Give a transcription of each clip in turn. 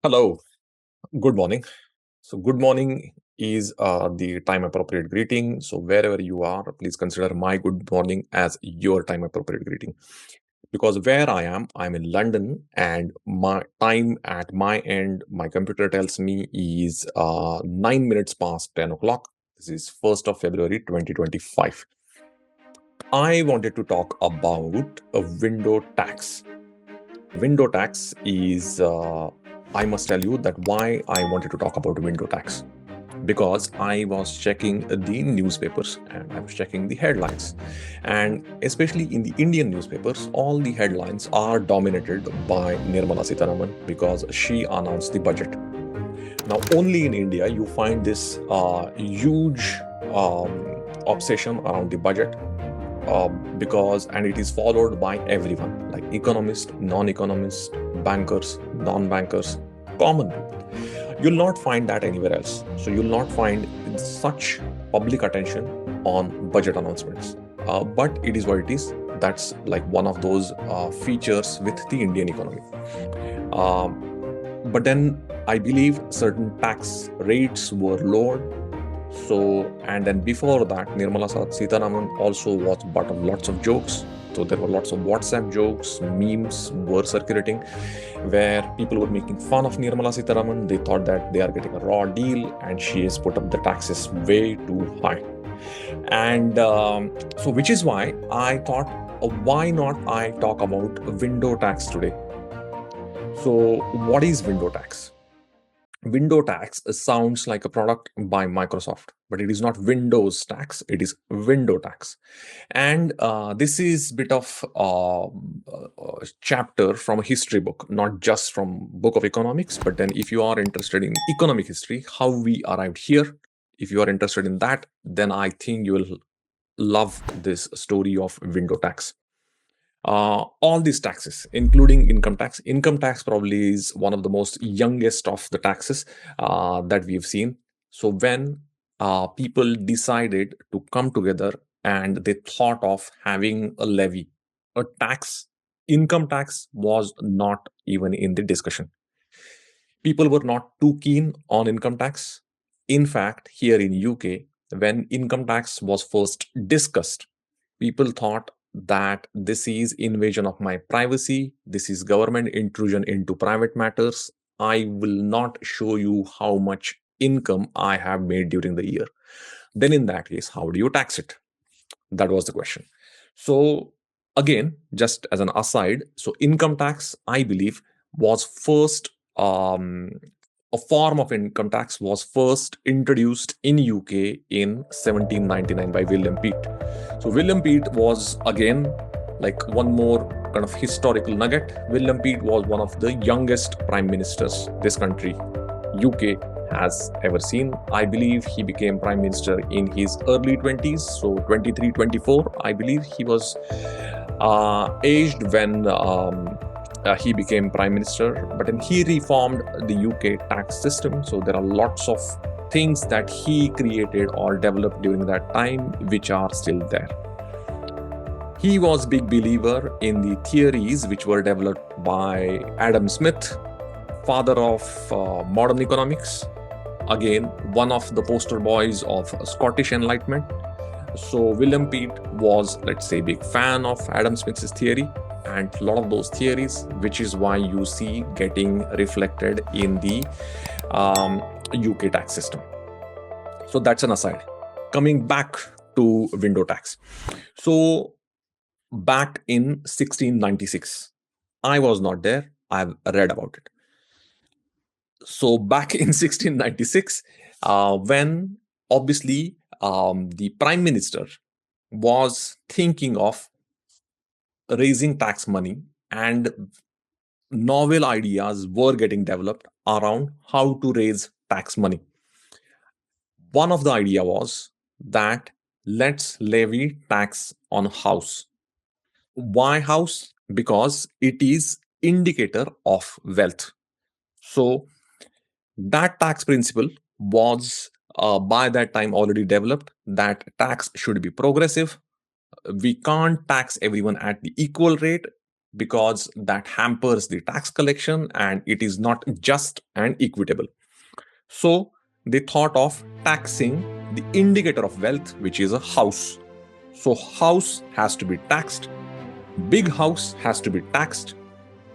Hello, good morning. So, good morning is the time appropriate greeting. So, wherever you are, please consider my good morning as your time appropriate greeting. Because where I'm in London, and my time at my end, my computer tells me is 9 minutes past 10 o'clock. This is 1st of February 2025. I wanted to talk about a window tax. Window tax is, I must tell you that why I wanted to talk about window tax. Because I was checking the newspapers and I was checking the headlines. And especially in the Indian newspapers, all the headlines are dominated by Nirmala Sitharaman because she announced the budget. Now, only in India, you find this huge obsession around the budget and it is followed by everyone like economists, non-economists, bankers, non-bankers, common people. You'll not find that anywhere else. So you'll not find such public attention on budget announcements. But it is what it is. That's like one of those features with the Indian economy. But then I believe certain tax rates were lowered. And then before that, Nirmala Sitharaman also was butt of lots of jokes. So there were lots of WhatsApp jokes, memes were circulating where people were making fun of Nirmala Sitharaman. They thought that they are getting a raw deal and she has put up the taxes way too high. And so, which is why I thought, why not I talk about window tax today? So, what is window tax? Window tax sounds like a product by Microsoft, but it is not Windows tax, it is window tax. And this is bit of chapter from a history book, not just from book of economics, but then if you are interested in economic history, how we arrived here, if you are interested in that, then I think you will love this story of window tax. All these taxes, including income tax. Income tax probably is one of the most youngest of the taxes that we've seen. So when people decided to come together and they thought of having a levy, a tax, income tax was not even in the discussion. People were not too keen on income tax. In fact, here in UK, when income tax was first discussed, people thought that this is invasion of my privacy, this is government intrusion into private matters. I will not show you how much income I have made during the year. Then in that case, how do you tax it? That was the question. So again, just as an aside, so income tax, I believe, was first a form of income tax was first introduced in UK in 1799 by William Pitt. So William Pitt was again like one more kind of historical nugget. William Pitt was one of the youngest prime ministers this country, UK, has ever seen. I believe he became prime minister in his early 20s, so 23, 24. I believe he was aged when he became prime minister, but then he reformed the UK tax system. So there are lots of things that he created or developed during that time which are still there. He was big believer in the theories which were developed by Adam Smith, father of modern economics. Again, one of the poster boys of Scottish Enlightenment. So William Pitt was, let's say, big fan of Adam Smith's theory and a lot of those theories, which is why you see getting reflected in the UK tax system. So that's an aside. Coming back to window tax. So back in 1696, I was not there. I've read about it. So back in 1696, when obviously the prime minister was thinking of raising tax money and novel ideas were getting developed around how to raise tax money. One of the idea was that let's levy tax on house. Why house? Because it is indicator of wealth. So that tax principle was by that time already developed, that tax should be progressive. We can't tax everyone at the equal rate because that hampers the tax collection and it is not just and equitable. So they thought of taxing the indicator of wealth, which is a house. So house has to be taxed, big house has to be taxed.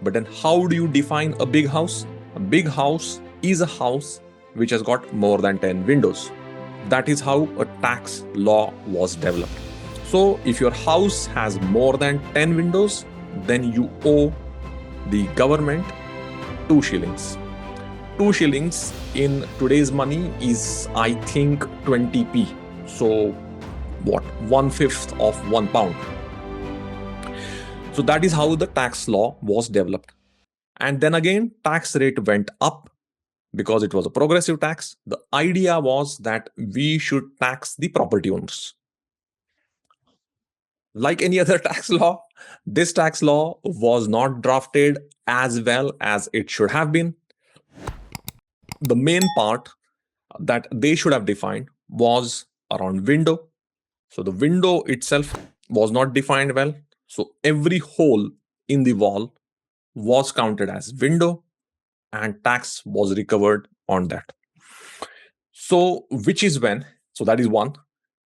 But then how do you define a big house? A big house is a house which has got more than 10 windows. That is how a tax law was developed. So if your house has more than 10 windows, then you owe the government 2 shillings. 2 shillings in today's money is, I think, 20p. So what? 1/5 of £1. So that is how the tax law was developed. And then again, tax rate went up because it was a progressive tax. The idea was that we should tax the property owners. Like any other tax law, this tax law was not drafted as well as it should have been. The main part that they should have defined was around window. So the window itself was not defined well. So every hole in the wall was counted as window and tax was recovered on that. So which is when, so that is one.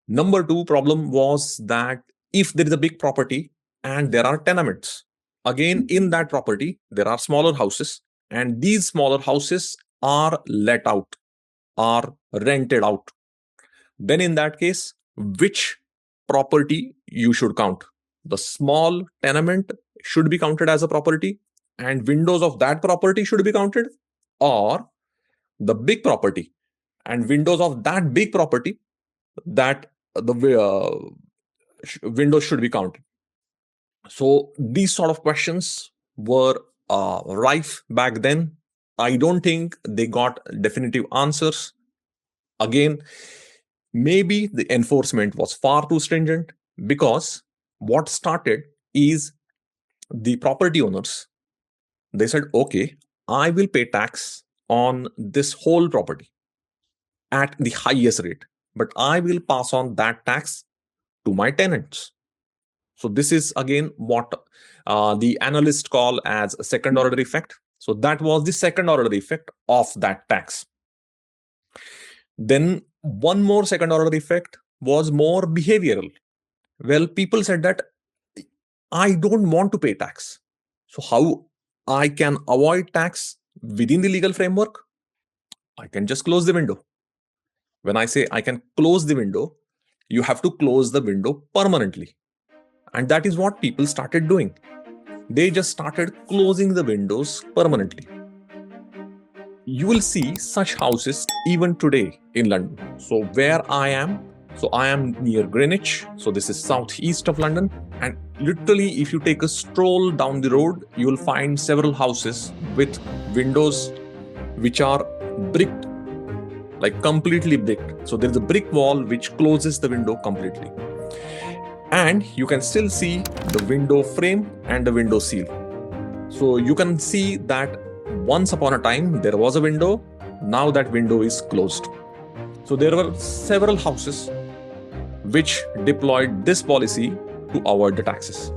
Number two problem was that if there is a big property and there are tenements, again in that property there are smaller houses and these smaller houses are let out, are rented out. Then in that case, which property you should count? The small tenement should be counted as a property and windows of that property should be counted, or the big property and windows of that big property, that the windows should be counted. So these sort of questions were rife back then. I don't think they got definitive answers. Again, maybe the enforcement was far too stringent, because what started is the property owners, they said, okay, I will pay tax on this whole property at the highest rate, but I will pass on that tax to my tenants. So this is again what the analysts call as a second order effect. So that was the second order effect of that tax. Then one more second order effect was more behavioral. Well, people said that I don't want to pay tax. So how I can avoid tax within the legal framework? I can just close the window. When I say I can close the window, you have to close the window permanently. And that is what people started doing. They just started closing the windows permanently. You will see such houses even today in London. So where I am near Greenwich. So this is southeast of London. And literally, if you take a stroll down the road, you will find several houses with windows which are bricked, like completely bricked. So there is a brick wall which closes the window completely. And you can still see the window frame and the window seal. So you can see that once upon a time there was a window, now that window is closed. So there were several houses which deployed this policy to avoid the taxes.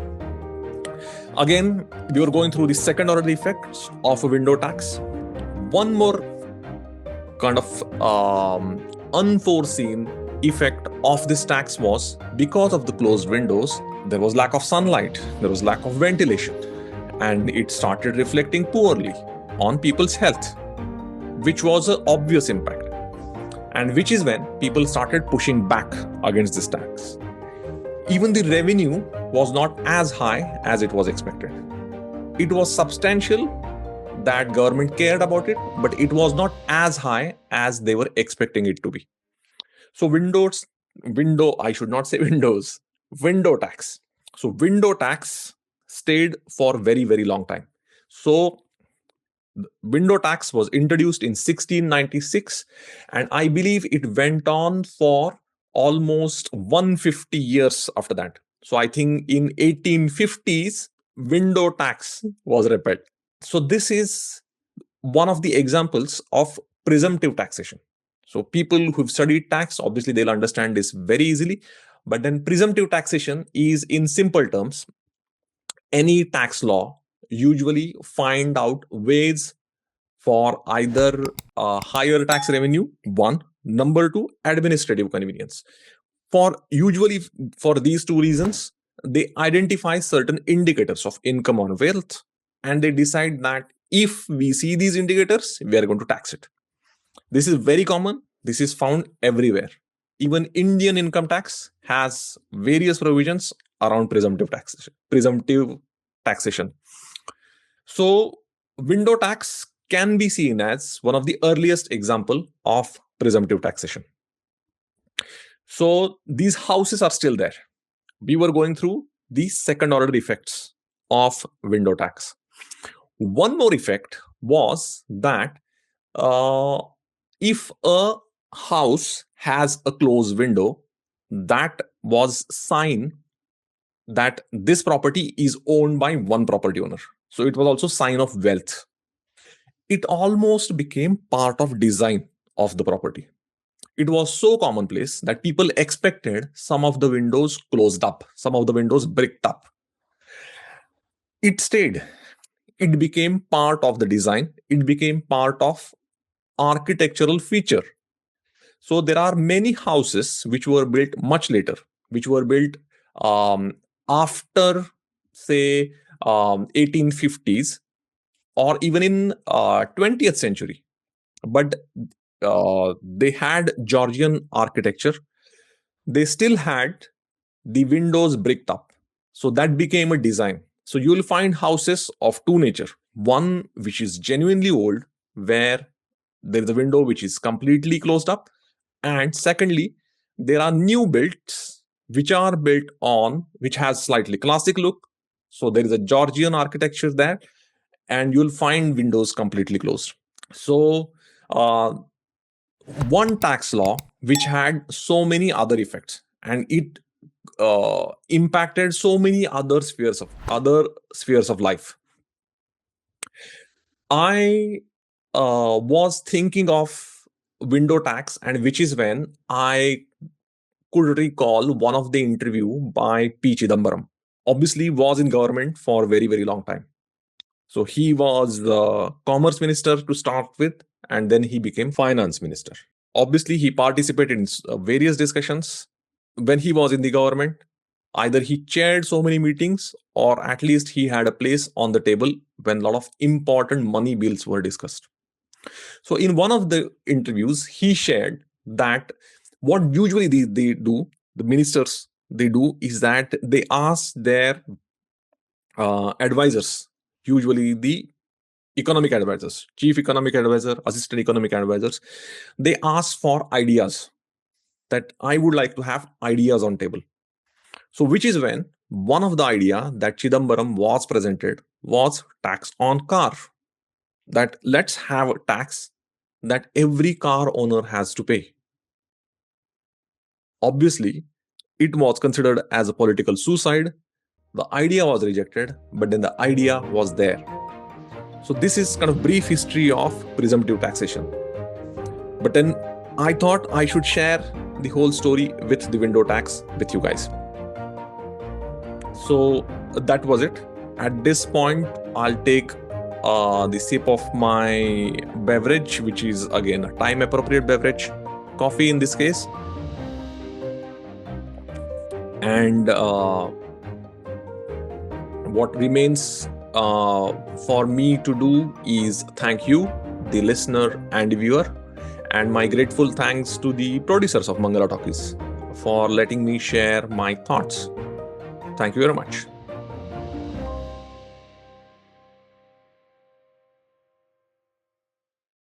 Again, we were going through the second order effects of a window tax. One more kind of unforeseen effect of this tax was, because of the closed windows, there was lack of sunlight, there was lack of ventilation, and it started reflecting poorly on people's health, which was an obvious impact. And which is when people started pushing back against this tax. Even the revenue was not as high as it was expected. It was substantial, that government cared about it, but it was not as high as they were expecting it to be. So window tax. So window tax stayed for very, very long time. So window tax was introduced in 1696, and I believe it went on for almost 150 years after that. So I think in 1850s, window tax was repealed. So this is one of the examples of presumptive taxation. So people who've studied tax, obviously they'll understand this very easily. But then presumptive taxation is, in simple terms, any tax law usually find out ways for either higher tax revenue, one, number two, administrative convenience. For these two reasons, they identify certain indicators of income or wealth, and they decide that if we see these indicators, we are going to tax it. This is very common. This is found everywhere. Even Indian income tax has various provisions around presumptive taxation. So, window tax can be seen as one of the earliest example of presumptive taxation. So, these houses are still there. We were going through the second order effects of window tax. One more effect was that if a house has a closed window, that was sign that this property is owned by one property owner. So it was also sign of wealth. It almost became part of design of the property. It was so commonplace that people expected some of the windows closed up, some of the windows bricked up. It stayed. It became part of the design. It became part of architectural feature. So there are many houses which were built much later, which were built after, say, 1850s or even in 20th century. But they had Georgian architecture. They still had the windows bricked up. So that became a design. So you will find houses of two nature. One which is genuinely old, where there is a window which is completely closed up. And secondly, there are new builds which are built on, which has slightly classic look. So there is a Georgian architecture there, and you'll find windows completely closed. So one tax law which had so many other effects, and it impacted so many other spheres of life. I was thinking of window tax, and which is when I could recall one of the interview by P. Chidambaram. Obviously, was in government for a very, very long time. So he was the commerce minister to start with, and then he became finance minister. Obviously, he participated in various discussions when he was in the government. Either he chaired so many meetings, or at least he had a place on the table when a lot of important money bills were discussed. So in one of the interviews, he shared that what usually they do, the ministers, they do is that they ask their advisors, usually the economic advisors, chief economic advisor, assistant economic advisors, they ask for ideas, that I would like to have ideas on table. So which is when one of the idea that Chidambaram was presented was tax on car. That let's have a tax that every car owner has to pay. Obviously, it was considered as a political suicide. The idea was rejected, but then the idea was there. So this is kind of brief history of presumptive taxation. But then I thought I should share the whole story with the window tax with you guys. So that was it. At this point, I'll take the sip of my beverage, which is again a time appropriate beverage, coffee in this case. And what remains for me to do is thank you, the listener and viewer, and my grateful thanks to the producers of Mangala Talkies for letting me share my thoughts. Thank you very much.